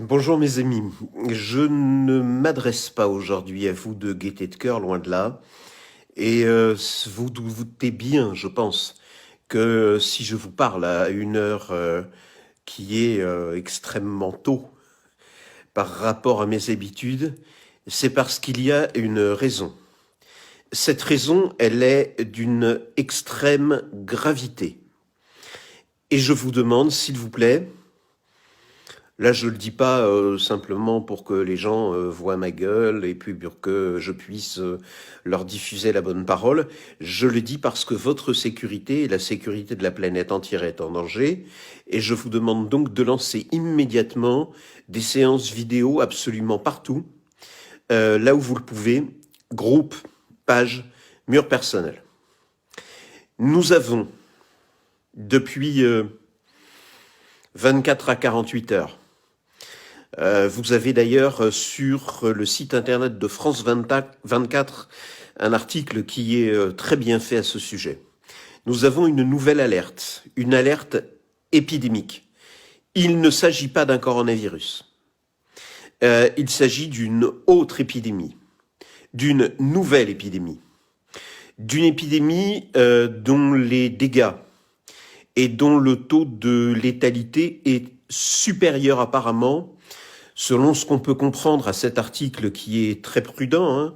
Bonjour mes amis, je ne m'adresse pas aujourd'hui à vous de gaieté de cœur, loin de là. Et vous doutez bien, je pense, que si je vous parle à une heure qui est extrêmement tôt par rapport à mes habitudes, c'est parce qu'il y a une raison. Cette raison, elle est d'une extrême gravité. Et je vous demande, s'il vous plaît, là, je le dis pas simplement pour que les gens voient ma gueule et puis pour que je puisse leur diffuser la bonne parole. Je le dis parce que votre sécurité et la sécurité de la planète entière est en danger. Et je vous demande donc de lancer immédiatement des séances vidéo absolument partout, là où vous le pouvez, groupe, page, mur personnel. Nous avons, depuis 24 à 48 heures, vous avez d'ailleurs sur le site internet de France 24 un article qui est très bien fait à ce sujet. Nous avons une nouvelle alerte, une alerte épidémique. Il ne s'agit pas d'un coronavirus. Il s'agit d'une autre épidémie, d'une nouvelle épidémie, d'une épidémie dont les dégâts et dont le taux de létalité est supérieur apparemment, selon ce qu'on peut comprendre à cet article qui est très prudent, hein,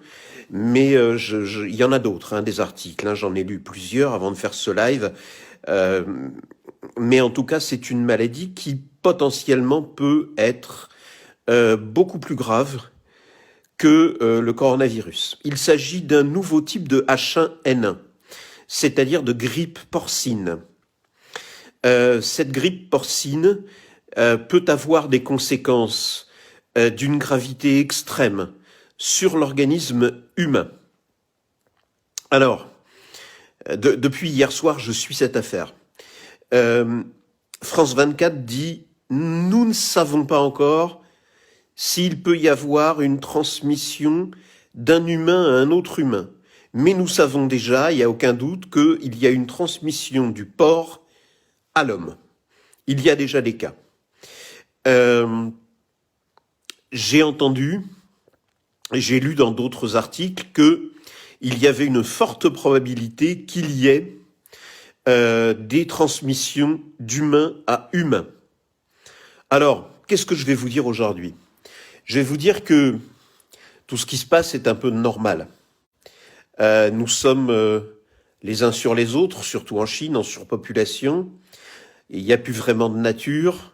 mais il y en a d'autres, hein, des articles, hein, j'en ai lu plusieurs avant de faire ce live, mais en tout cas c'est une maladie qui potentiellement peut être beaucoup plus grave que le coronavirus. Il s'agit d'un nouveau type de H1N1, c'est-à-dire de grippe porcine. Cette grippe porcine peut avoir des conséquences d'une gravité extrême sur l'organisme humain. Alors, depuis hier soir, je suis cette affaire. France 24 dit « Nous ne savons pas encore s'il peut y avoir une transmission d'un humain à un autre humain. Mais nous savons déjà, il n'y a aucun doute, qu'il y a une transmission du porc à l'homme. Il y a déjà des cas. » J'ai entendu, j'ai lu dans d'autres articles qu'il y avait une forte probabilité qu'il y ait des transmissions d'humain à humain. Alors, qu'est-ce que je vais vous dire aujourd'hui ? Je vais vous dire que tout ce qui se passe est un peu normal. Nous sommes les uns sur les autres, surtout en Chine, en surpopulation. Il n'y a plus vraiment de nature.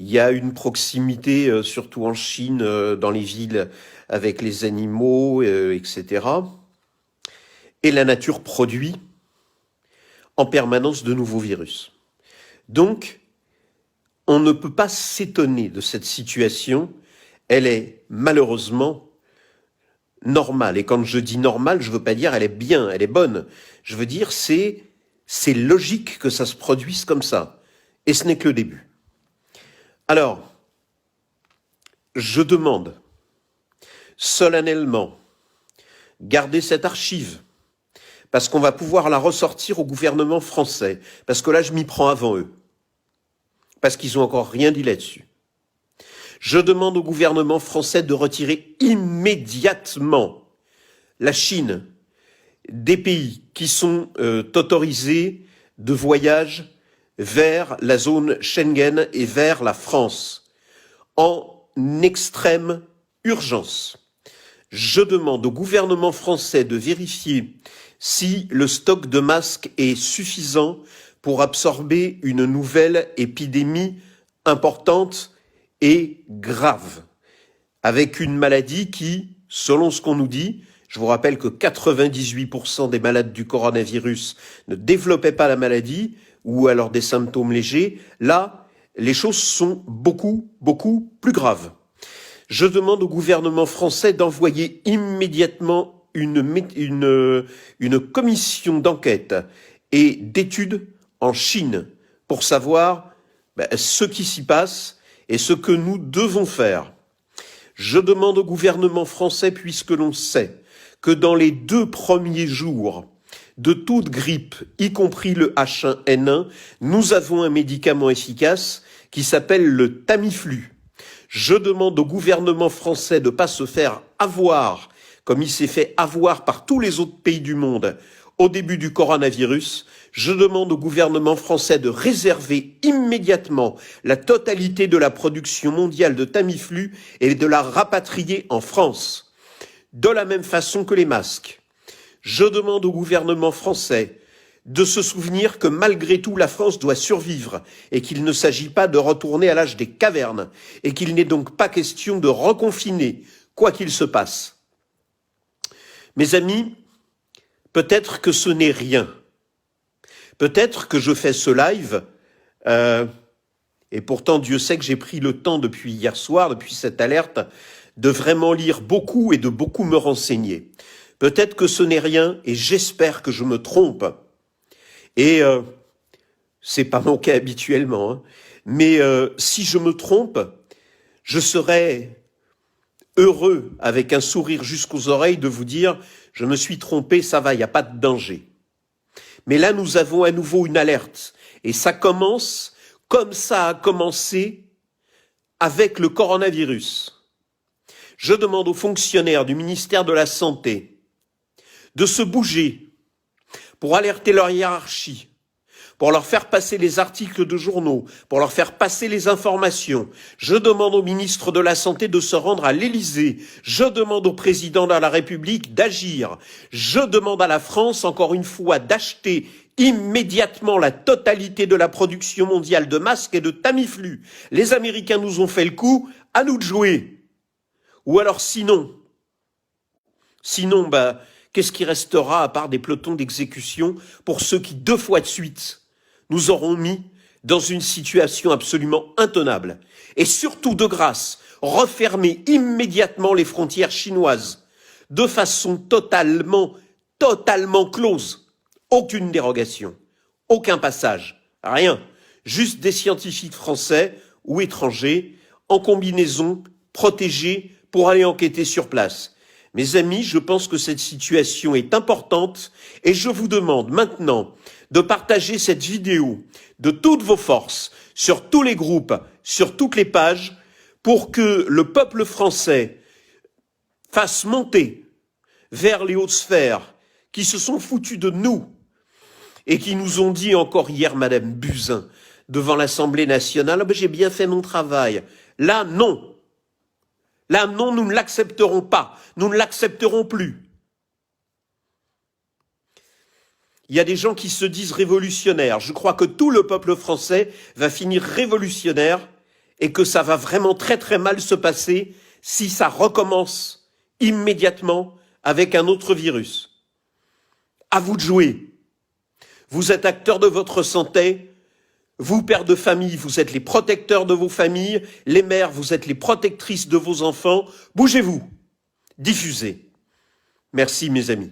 Il y a une proximité, surtout en Chine, dans les villes, avec les animaux, etc. Et la nature produit en permanence de nouveaux virus. Donc, on ne peut pas s'étonner de cette situation. Elle est malheureusement normale. Et quand je dis normale, je ne veux pas dire elle est bien, elle est bonne. Je veux dire c'est logique que ça se produise comme ça. Et ce n'est que le début. Alors, je demande solennellement, gardez cette archive, parce qu'on va pouvoir la ressortir au gouvernement français, parce que là, je m'y prends avant eux, parce qu'ils n'ont encore rien dit là-dessus. Je demande au gouvernement français de retirer immédiatement la Chine des pays qui sont autorisés de voyage vers la zone Schengen et vers la France, en extrême urgence. Je demande au gouvernement français de vérifier si le stock de masques est suffisant pour absorber une nouvelle épidémie importante et grave, avec une maladie qui, selon ce qu'on nous dit, je vous rappelle que 98% des malades du coronavirus ne développaient pas la maladie, ou alors des symptômes légers. Là, les choses sont beaucoup, beaucoup plus graves. Je demande au gouvernement français d'envoyer immédiatement une commission d'enquête et d'études en Chine pour savoir ce qui s'y passe et ce que nous devons faire. Je demande au gouvernement français, puisque l'on sait que dans les 2 premiers jours de toute grippe, y compris le H1N1, nous avons un médicament efficace qui s'appelle le Tamiflu. Je demande au gouvernement français de ne pas se faire avoir, comme il s'est fait avoir par tous les autres pays du monde au début du coronavirus. Je demande au gouvernement français de réserver immédiatement la totalité de la production mondiale de Tamiflu et de la rapatrier en France, de la même façon que les masques. Je demande au gouvernement français de se souvenir que malgré tout la France doit survivre et qu'il ne s'agit pas de retourner à l'âge des cavernes et qu'il n'est donc pas question de reconfiner quoi qu'il se passe. Mes amis, peut-être que ce n'est rien. Peut-être que je fais ce live, et pourtant Dieu sait que j'ai pris le temps depuis hier soir, depuis cette alerte, de vraiment lire beaucoup et de beaucoup me renseigner. Peut-être que ce n'est rien et j'espère que je me trompe. Et c'est pas mon cas habituellement, hein, mais si je me trompe, je serai heureux, avec un sourire jusqu'aux oreilles, de vous dire « je me suis trompé, ça va, il n'y a pas de danger ». Mais là, nous avons à nouveau une alerte. Et ça commence comme ça a commencé avec le coronavirus. Je demande aux fonctionnaires du ministère de la Santé de se bouger pour alerter leur hiérarchie, pour leur faire passer les articles de journaux, pour leur faire passer les informations. Je demande au ministre de la Santé de se rendre à l'Élysée. Je demande au président de la République d'agir. Je demande à la France, encore une fois, d'acheter immédiatement la totalité de la production mondiale de masques et de Tamiflu. Les Américains nous ont fait le coup, à nous de jouer. Ou alors sinon, qu'est-ce qui restera à part des pelotons d'exécution pour ceux qui, 2 fois de suite, nous auront mis dans une situation absolument intenable. Et surtout, de grâce, refermer immédiatement les frontières chinoises de façon totalement close. Aucune dérogation, aucun passage, rien. Juste des scientifiques français ou étrangers en combinaison, protégés pour aller enquêter sur place. Mes amis, je pense que cette situation est importante et je vous demande maintenant de partager cette vidéo de toutes vos forces, sur tous les groupes, sur toutes les pages, pour que le peuple français fasse monter vers les hautes sphères qui se sont foutus de nous et qui nous ont dit encore hier, Madame Buzyn, devant l'Assemblée nationale, j'ai bien fait mon travail. Là, non. Là, non, nous ne l'accepterons pas. Nous ne l'accepterons plus. Il y a des gens qui se disent révolutionnaires. Je crois que tout le peuple français va finir révolutionnaire et que ça va vraiment très très mal se passer si ça recommence immédiatement avec un autre virus. À vous de jouer. Vous êtes acteurs de votre santé. Vous, pères de famille, vous êtes les protecteurs de vos familles. Les mères, vous êtes les protectrices de vos enfants. Bougez-vous. Diffusez. Merci, mes amis.